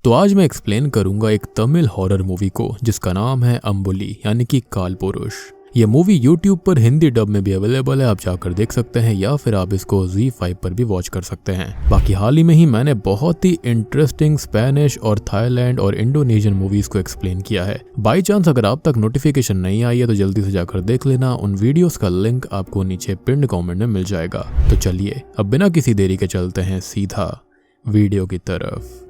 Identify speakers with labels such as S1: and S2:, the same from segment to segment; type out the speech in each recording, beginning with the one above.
S1: तो आज मैं एक्सप्लेन करूंगा एक तमिल हॉरर मूवी को जिसका नाम है अंबुली यानी कि कालपुरुष। ये मूवी YouTube पर हिंदी डब में भी अवेलेबल है, आप जाकर देख सकते हैं या फिर आप इसको ZEE5 पर भी वॉच कर सकते हैं। बाकी हाल ही में ही मैंने बहुत ही इंटरेस्टिंग स्पेनिश और थाईलैंड और इंडोनेशियन मूवीज को एक्सप्लेन किया है। बाई चांस अगर आप तक नोटिफिकेशन नहीं आई है तो जल्दी से जाकर देख लेना, उन वीडियोस का लिंक आपको नीचे पिन्ड कॉमेंट में मिल जाएगा। तो चलिए अब बिना किसी देरी के चलते हैं सीधा वीडियो की तरफ।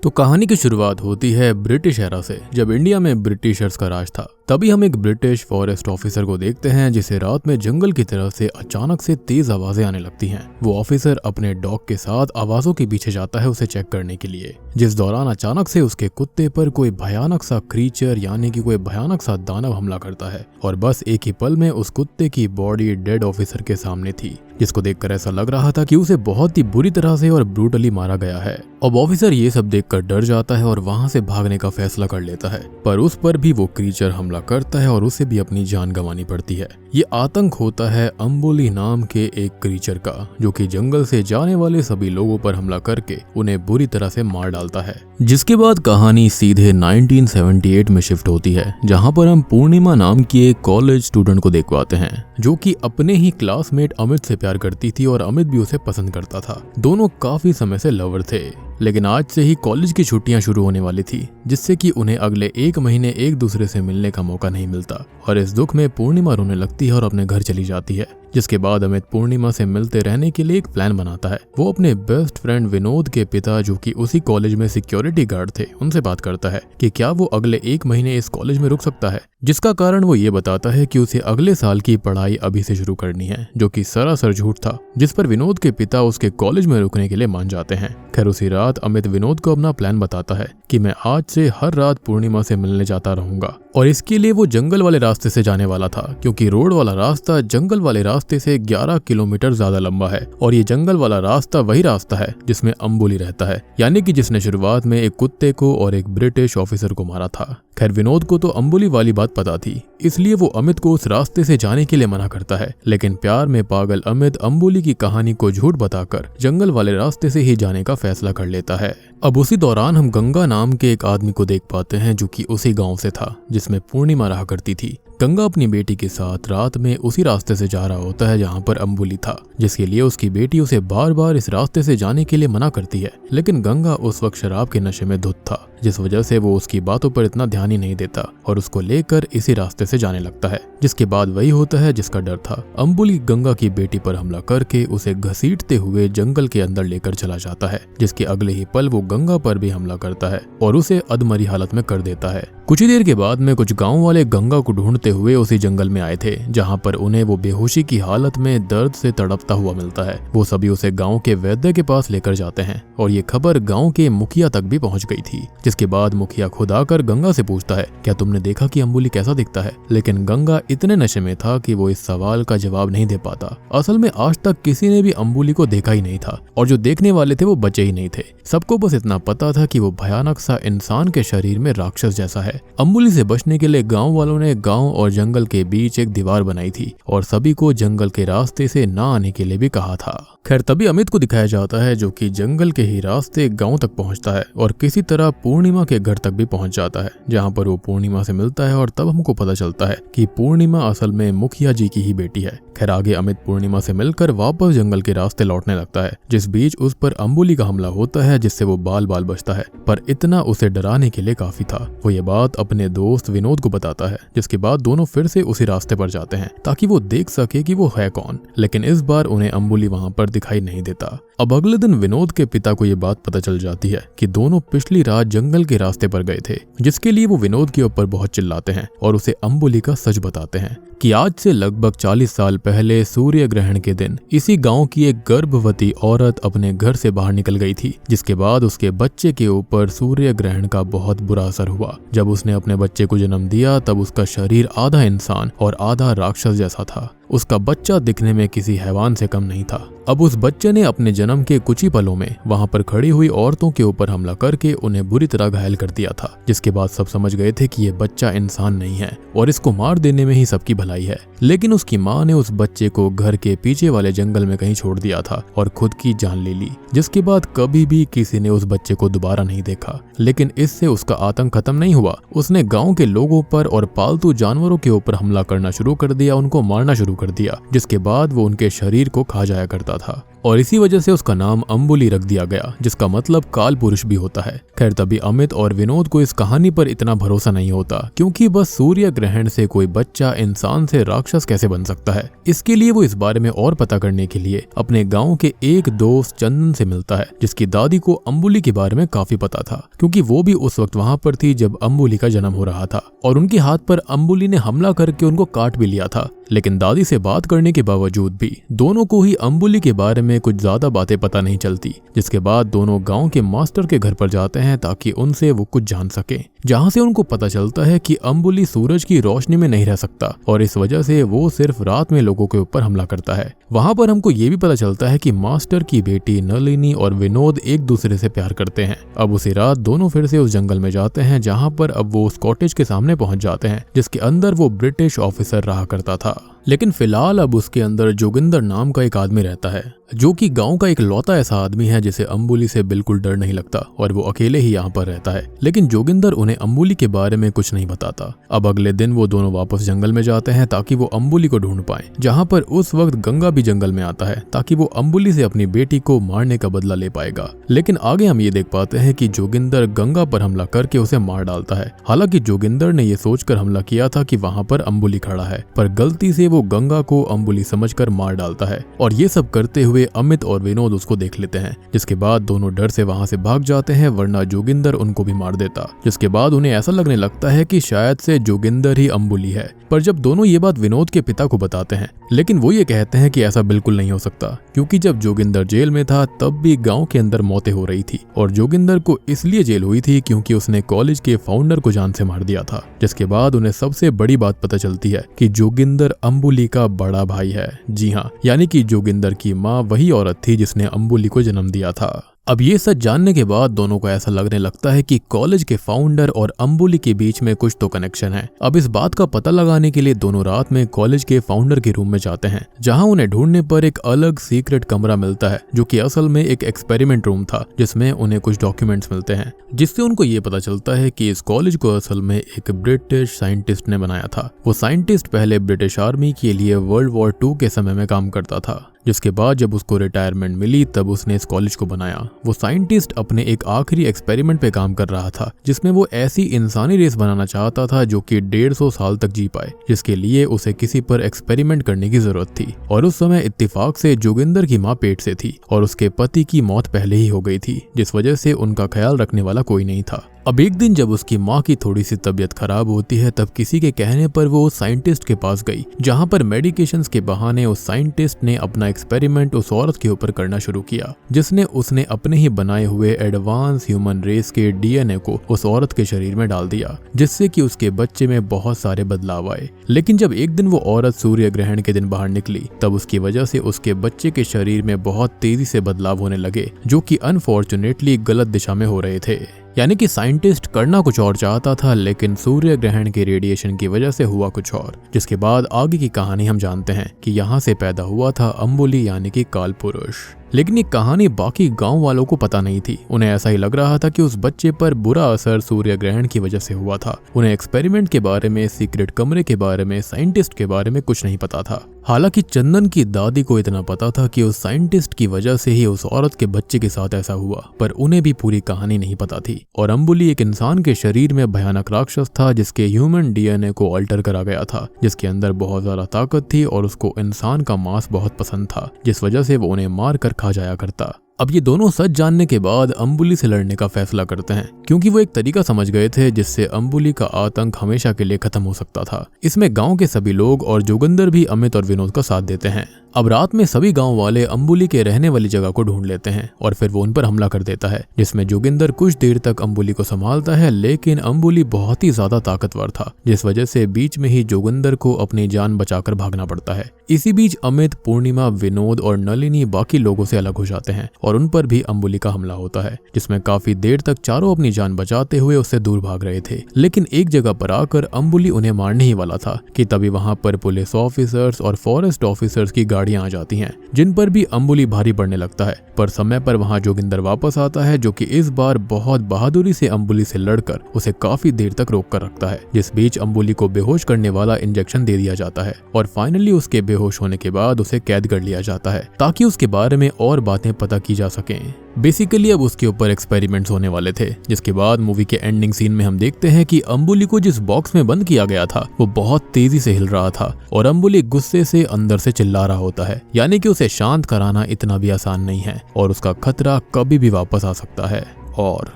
S1: तो कहानी की शुरुआत होती है ब्रिटिश एरा से, जब इंडिया में ब्रिटिशर्स का राज था। तभी हम एक ब्रिटिश फॉरेस्ट ऑफिसर को देखते हैं जिसे रात में जंगल की तरफ से अचानक से तेज आवाजें आने लगती हैं। वो ऑफिसर अपने डॉग के साथ आवाजों के पीछे जाता है उसे चेक करने के लिए, जिस दौरान अचानक से उसके कुत्ते पर कोई भयानक सा क्रीचर यानी कि कोई भयानक सा दानव हमला करता है और बस एक ही पल में उस कुत्ते की बॉडी डेड ऑफिसर के सामने थी, जिसको देखकर ऐसा लग रहा था कि उसे बहुत ही बुरी तरह से और ब्रूटली मारा गया है। अब ऑफिसर ये सब देखकर डर जाता है और वहां से भागने का फैसला कर लेता है, पर उस पर भी वो क्रीचर हमला करता है और उसे भी अपनी जान गंवानी पड़ती है। ये आतंक होता है अंबुली नाम के एक क्रीचर का, जो कि जंगल से जाने वाले सभी लोगों पर हमला करके उन्हें बुरी तरह से मार डालता है। जिसके बाद कहानी सीधे 1978 में शिफ्ट होती है, जहां पर हम पूर्णिमा नाम की एक कॉलेज स्टूडेंट को देख पाते हैं, जो कि अपने ही क्लासमेट अमित से प्यार करती थी और अमित भी उसे पसंद करता था। दोनों काफी समय से लवर थे, लेकिन आज से ही कॉलेज की छुट्टियां शुरू होने वाली थी, जिससे कि उन्हें अगले 1 महीने एक दूसरे से मिलने का मौका नहीं मिलता। और इस दुख में पूर्णिमा रोने लगती है और अपने घर चली जाती है। जिसके बाद अमित पूर्णिमा से मिलते रहने के लिए एक प्लान बनाता है। वो अपने बेस्ट फ्रेंड विनोद के पिता, जो कि उसी कॉलेज में सिक्योरिटी गार्ड थे, उनसे बात करता है कि क्या वो अगले 1 महीने इस कॉलेज में रुक सकता है, जिसका कारण वो ये बताता है कि उसे अगले साल की पढ़ाई अभी से शुरू करनी है, जो कि सरासर झूठ था। जिस पर विनोद के पिता उसके कॉलेज में रुकने के लिए मान जाते हैं। खैर उसी रात अमित विनोद को अपना प्लान बताता है कि मैं आज से हर रात पूर्णिमा से मिलने जाता रहूंगा, और इसके लिए वो जंगल वाले रास्ते से जाने वाला था, क्योंकि रोड वाला रास्ता जंगल वाले रास्ते से 11 किलोमीटर ज्यादा लंबा है। और ये जंगल वाला रास्ता वही रास्ता है जिसमें अंबुली रहता है, यानी कि जिसने शुरुआत में एक कुत्ते को और एक ब्रिटिश ऑफिसर को मारा था। खैर विनोद को तो अंबुली वाली बात पता थी, इसलिए वो अमित को उस रास्ते से जाने के लिए मना करता है। लेकिन प्यार में पागल अमित अंबुली की कहानी को झूठ बताकर जंगल वाले रास्ते से ही जाने का फैसला कर लेता है। अब उसी दौरान हम गंगा नाम के एक आदमी को देख पाते हैं, जो कि उसी गांव से था जिसमें पूर्णिमा रहा करती थी। गंगा अपनी बेटी के साथ रात में उसी रास्ते से जा रहा होता है जहां पर अंबुली था, जिसके लिए उसकी बेटी उसे बार बार इस रास्ते से जाने के लिए मना करती है। लेकिन गंगा उस वक्त शराब के नशे में धुत था, जिस वजह से वो उसकी बातों पर इतना ध्यान ही नहीं देता और उसको लेकर इसी रास्ते से जाने लगता है। जिसके बाद वही होता है जिसका डर था। अंबुली गंगा की बेटी पर हमला करके उसे घसीटते हुए जंगल के अंदर लेकर चला जाता है, जिसके अगले ही पल वो गंगा पर भी हमला करता है और उसे अधमरी हालत में कर देता है। कुछ ही देर के बाद में कुछ गांव वाले गंगा को ढूंढते हुए उसी जंगल में आए थे, जहां पर उन्हें वो बेहोशी की हालत में दर्द से तड़पता हुआ मिलता है। वो सभी उसे गांव के वैद्य के पास लेकर जाते हैं और ये खबर गांव के मुखिया तक भी पहुंच गई थी। जिसके बाद मुखिया खुद आकर गंगा से पूछता है, क्या तुमने देखा कि अंबुली कैसा दिखता है? लेकिन गंगा इतने नशे में था कि वो इस सवाल का जवाब नहीं दे पाता। असल में आज तक किसी ने भी अंबुली को देखा ही नहीं था, और जो देखने वाले थे वो बचे ही नहीं थे। सबको बस इतना पता था कि वो भयानक सा इंसान के शरीर में राक्षस जैसा है। अंबुली से बचने के लिए गांव वालों ने गांव और जंगल के बीच एक दीवार बनाई थी और सभी को जंगल के रास्ते से ना आने के लिए भी कहा था। खैर तभी अमित को दिखाया जाता है, जो कि जंगल के ही रास्ते गांव तक पहुंचता है और किसी तरह पूर्णिमा के घर तक भी पहुंच जाता है, जहां पर वो पूर्णिमा से मिलता है। और तब हमको पता चलता है कि पूर्णिमा असल में मुखिया जी की ही बेटी है। खैर आगे अमित पूर्णिमा से मिलकर वापस जंगल के रास्ते लौटने लगता है, जिस बीच उस पर अंबुली का हमला होता है, जिससे वो बाल बाल बचता है, पर इतना उसे डराने के लिए काफी था। वो ये बात अपने दोस्त विनोद को बताता है, जिसके बाद दोनों फिर से उसी रास्ते पर जाते हैं ताकि वो देख सके कि वो है कौन। लेकिन इस बार उन्हें अंबुली वहां पर दिखाई नहीं देता। अब अगले दिन विनोद के पिता को ये बात पता चल जाती है कि दोनों पिछली रात जंगल के रास्ते पर गए थे, जिसके लिए वो विनोद के ऊपर बहुत चिल्लाते हैं और उसे अंबुली का सच बताते हैं कि आज से लगभग 40 साल पहले सूर्य ग्रहण के दिन इसी गांव की एक गर्भवती औरत अपने घर से बाहर निकल गई थी, जिसके बाद उसके बच्चे के ऊपर सूर्य ग्रहण का बहुत बुरा असर हुआ। जब उसने अपने बच्चे को जन्म दिया तब उसका शरीर आधा इंसान और आधा राक्षस जैसा था। उसका बच्चा दिखने में किसी हैवान से कम नहीं था। अब उस बच्चे ने अपने जन्म के कुछ ही पलों में वहां पर खड़ी हुई औरतों के ऊपर हमला करके उन्हें बुरी तरह घायल कर दिया था, जिसके बाद सब समझ गए थे कि ये बच्चा इंसान नहीं है और इसको मार देने में ही सबकी भलाई भलाई है, लेकिन उसकी माँ ने उस बच्चे को घर के पीछे वाले जंगल में कहीं छोड़ दिया था और खुद की जान ले ली, जिसके बाद कभी भी किसी ने उस बच्चे को दोबारा नहीं देखा। लेकिन इससे उसका आतंक खत्म नहीं हुआ। उसने गांव के लोगों पर और पालतू जानवरों के ऊपर हमला करना शुरू कर दिया, उनको मारना शुरू कर दिया, जिसके बाद वो उनके शरीर को खा जाया करता था। और इसी वजह से उसका नाम अंबुली रख दिया गया, जिसका मतलब काल पुरुष भी होता है। खैर, तभी अमित और विनोद को इस कहानी पर इतना भरोसा नहीं होता, क्योंकि बस सूर्य ग्रहण से कोई बच्चा इंसान से राक्षस कैसे बन सकता है। इसके लिए वो इस बारे में और पता करने के लिए अपने गांव के एक दोस्त चंदन से मिलता है, जिसकी दादी को अंबुली के बारे में काफी पता था, क्योंकि वो भी उस वक्त वहां पर थी जब अंबुली का जन्म हो रहा था और उनके हाथ पर अंबुली ने हमला करके उनको काट भी लिया था। लेकिन दादी से बात करने के बावजूद भी दोनों को ही अंबुली के बारे में कुछ ज्यादा बातें पता नहीं चलती, जिसके बाद दोनों गांव के मास्टर के घर पर जाते हैं ताकि उनसे वो कुछ जान सके, जहां से उनको पता चलता है कि अंबुली सूरज की रोशनी में नहीं रह सकता और इस वजह से वो सिर्फ रात में लोगों के ऊपर हमला करता है। वहां पर हमको ये भी पता चलता है कि मास्टर की बेटी नलिनी और विनोद एक दूसरे से प्यार करते हैं। अब उसी रात दोनों फिर से उस जंगल में जाते हैं, जहां पर अब वो उस कॉटेज के सामने पहुंच जाते हैं जिसके अंदर वो ब्रिटिश ऑफिसर रहा करता था। लेकिन फिलहाल अब उसके अंदर जोगिंदर नाम का एक आदमी रहता है, जो कि गांव का एक लौता ऐसा आदमी है जिसे अंबुली से बिल्कुल डर नहीं लगता और वो अकेले ही यहाँ पर रहता है। लेकिन जोगिंदर उन्हें अंबुली के बारे में कुछ नहीं बताता। अब अगले दिन वो दोनों वापस जंगल में जाते हैं ताकि वो अंबुली को ढूंढ पाए, जहाँ पर उस वक्त गंगा भी जंगल में आता है ताकि वो अंबुली से अपनी बेटी को मारने का बदला ले पाएगा। लेकिन आगे हम ये देख पाते हैं कि जोगिंदर गंगा पर हमला करके उसे मार डालता है। हालांकि जोगिंदर ने ये सोचकर हमला किया था कि वहाँ पर अंबुली खड़ा है, पर गलती से वो गंगा को अंबुली समझकर मार डालता है और ये सब करते हुए अमित और विनोद उसको देख लेते हैं, जिसके बाद दोनों डर से वहां से भाग जाते हैं, वरना जोगिंदर उनको भी मार देता। जिसके बाद उन्हें ऐसा लगने लगता है कि शायद से जोगिंदर ही अंबुली है। पर जब दोनों ये बात विनोद के पिता को बताते हैं, लेकिन वो ये कहते हैं कि ऐसा बिल्कुल नहीं हो सकता, क्योंकि जब जोगिंदर जेल में था तब भी गांव के अंदर मौतें हो रही थी और जोगिंदर को इसलिए जेल हुई थी क्योंकि उसने कॉलेज के फाउंडर को जान से मार दिया था। जिसके बाद उन्हें सबसे बड़ी बात पता चलती है कि जोगिंदर अंबुली का बड़ा भाई है। जी हाँ, यानी कि जोगिंदर की माँ वही औरत थी जिसने अंबुली को जन्म दिया था। अब ये सच जानने के बाद दोनों को ऐसा लगने लगता है कि कॉलेज के फाउंडर और अंबुली के बीच में कुछ तो कनेक्शन है। अब इस बात का पता लगाने के लिए दोनों रात में कॉलेज के फाउंडर के रूम में जाते हैं, जहां उन्हें ढूंढने पर एक अलग सीक्रेट कमरा मिलता है, जो कि असल में एक एक्सपेरिमेंट रूम था, जिसमें उन्हें कुछ डॉक्यूमेंट्स मिलते हैं, जिससे उनको ये पता चलता है कि इस कॉलेज को असल में एक ब्रिटिश साइंटिस्ट ने बनाया था। वो साइंटिस्ट पहले ब्रिटिश आर्मी के लिए वर्ल्ड वॉर 2 के समय में काम करता था, जिसके बाद जब उसको रिटायरमेंट मिली तब उसने इस कॉलेज को बनाया। वो साइंटिस्ट अपने एक आखिरी एक्सपेरिमेंट पे काम कर रहा था, जिसमें वो ऐसी इंसानी रेस बनाना चाहता था जो कि 150 साल तक जी पाए, जिसके लिए उसे किसी पर एक्सपेरिमेंट करने की जरूरत थी। और उस समय इत्तेफाक से जोगिंदर की माँ पेट से थी और उसके पति की मौत पहले ही हो गई थी, जिस वजह से उनका ख्याल रखने वाला कोई नहीं था। अब एक दिन जब उसकी माँ की थोड़ी सी तबीयत खराब होती है, तब किसी के कहने पर वो उस साइंटिस्ट के पास गई, जहाँ पर मेडिकेशंस के बहाने उस साइंटिस्ट ने अपना एक्सपेरिमेंट उस औरत के ऊपर करना शुरू किया, जिसने उसने अपने ही बनाए हुए एडवांस ह्यूमन रेस के डीएनए को उस औरत के शरीर में डाल दिया, जिससे कि उसके बच्चे में बहुत सारे बदलाव आए। लेकिन जब एक दिन वो औरत सूर्य ग्रहण के दिन बाहर निकली, तब उसकी वजह से उसके बच्चे के शरीर में बहुत तेजी से बदलाव होने लगे, जो कि अनफॉर्चुनेटली गलत दिशा में हो रहे थे। यानी कि साइंटिस्ट करना कुछ और चाहता था, लेकिन सूर्य ग्रहण के रेडिएशन की वजह से हुआ कुछ और। जिसके बाद आगे की कहानी हम जानते हैं कि यहाँ से पैदा हुआ था अंबुली, यानी कि काल पुरुष। लेकिन ये कहानी बाकी गांव वालों को पता नहीं थी। उन्हें ऐसा ही लग रहा था कि उस बच्चे पर बुरा असर सूर्य ग्रहण की वजह से हुआ था। उन्हें एक्सपेरिमेंट के बारे में, सीक्रेट कमरे के बारे में, साइंटिस्ट के बारे में कुछ नहीं पता था। हालांकि चंदन की दादी को इतना पता था कि उस साइंटिस्ट की वजह से ही उस औरत के बच्चे के साथ ऐसा हुआ, पर उन्हें भी पूरी कहानी नहीं पता थी। और अंबुली एक इंसान के शरीर में भयानक राक्षस था, जिसके ह्यूमन डीएनए को अल्टर करा गया था, जिसके अंदर बहुत ज्यादा ताकत थी और उसको इंसान का मांस बहुत पसंद था, जिस वजह से वो उन्हें मार कर खा जाया करता। अब ये दोनों सच जानने के बाद अंबुली से लड़ने का फैसला करते हैं, क्योंकि वो एक तरीका समझ गए थे जिससे अंबुली का आतंक हमेशा के लिए खत्म हो सकता था। इसमें गांव के सभी लोग और जोगिंदर भी अमित और विनोद का साथ देते हैं। अब रात में सभी गांव वाले अंबुली के रहने वाली जगह को ढूंढ लेते हैं और फिर वो उन पर हमला कर देता है, जिसमें जोगिंदर कुछ देर तक अंबुली को संभालता है, लेकिन अंबुली बहुत ही ज्यादा ताकतवर था, जिस वजह से बीच में ही जोगिंदर को अपनी जान बचाकर भागना पड़ता है। इसी बीच अमित, पूर्णिमा, विनोद और नलिनी बाकी लोगों से अलग हो जाते हैं और उन पर भी अम्बुली का हमला होता है, जिसमें काफी देर तक चारों अपनी जान बचाते हुए उससे दूर भाग रहे थे। लेकिन एक जगह पर आकर अम्बुली उन्हें मारने ही वाला था कि तभी वहां पर पुलिस ऑफिसर्स और फॉरेस्ट ऑफिसर्स की गाड़ियां आ जाती हैं, जिन पर भी अम्बुली भारी पड़ने लगता है। पर समय पर वहां जोगिंदर वापस आता है, जो कि इस बार बहुत बहादुरी से अम्बुली से लड़कर उसे काफी देर तक रोक कर रखता है, जिस बीच अम्बुली को बेहोश करने वाला इंजेक्शन दे दिया जाता है और फाइनली उसके बेहोश होने के बाद उसे कैद कर लिया जाता है ताकि उसके बारे में और बातें पता की जा सकें। बेसिकली अब उसके ऊपर एक्सपेरिमेंट्स होने वाले थे, जिसके बाद मूवी के एंडिंग सीन में हम देखते हैं कि अम्बुली को जिस बॉक्स में बंद किया गया था वो बहुत तेजी से हिल रहा था और अम्बुली गुस्से से अंदर से चिल्ला रहा होता है, यानी कि उसे शांत कराना इतना भी आसान नहीं है और उसका खतरा कभी भी वापस आ सकता है। और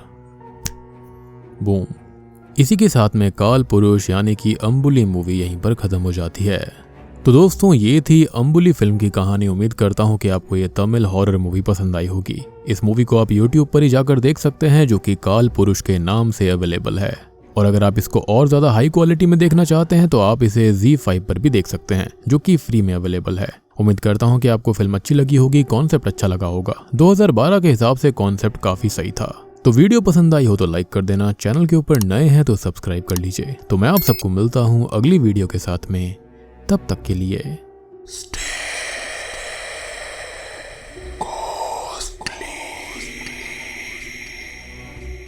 S1: बूम, इसी के साथ में काल पुरुष यानी कि अम्बुली मूवी यहीं पर खत्म हो जाती है। तो दोस्तों ये थी अम्बुली फिल्म की कहानी। उम्मीद करता हूँ कि आपको ये तमिल हॉरर मूवी पसंद आई होगी। इस मूवी को आप YouTube पर ही जाकर देख सकते हैं, जो कि काल पुरुष के नाम से अवेलेबल है। और अगर आप इसको और ज्यादा हाई क्वालिटी में देखना चाहते हैं तो आप इसे ZEE5 पर भी देख सकते हैं, जो कि फ्री में अवेलेबल है। उम्मीद करता हूँ कि आपको फिल्म अच्छी लगी होगी, कॉन्सेप्ट अच्छा लगा होगा। 2012 के हिसाब से कॉन्सेप्ट काफी सही था। तो वीडियो पसंद आई हो तो लाइक कर देना, चैनल के ऊपर नए हैं तो सब्सक्राइब कर लीजिए। तो मैं आप सबको मिलता हूँ अगली वीडियो के साथ में, तब तक के लिए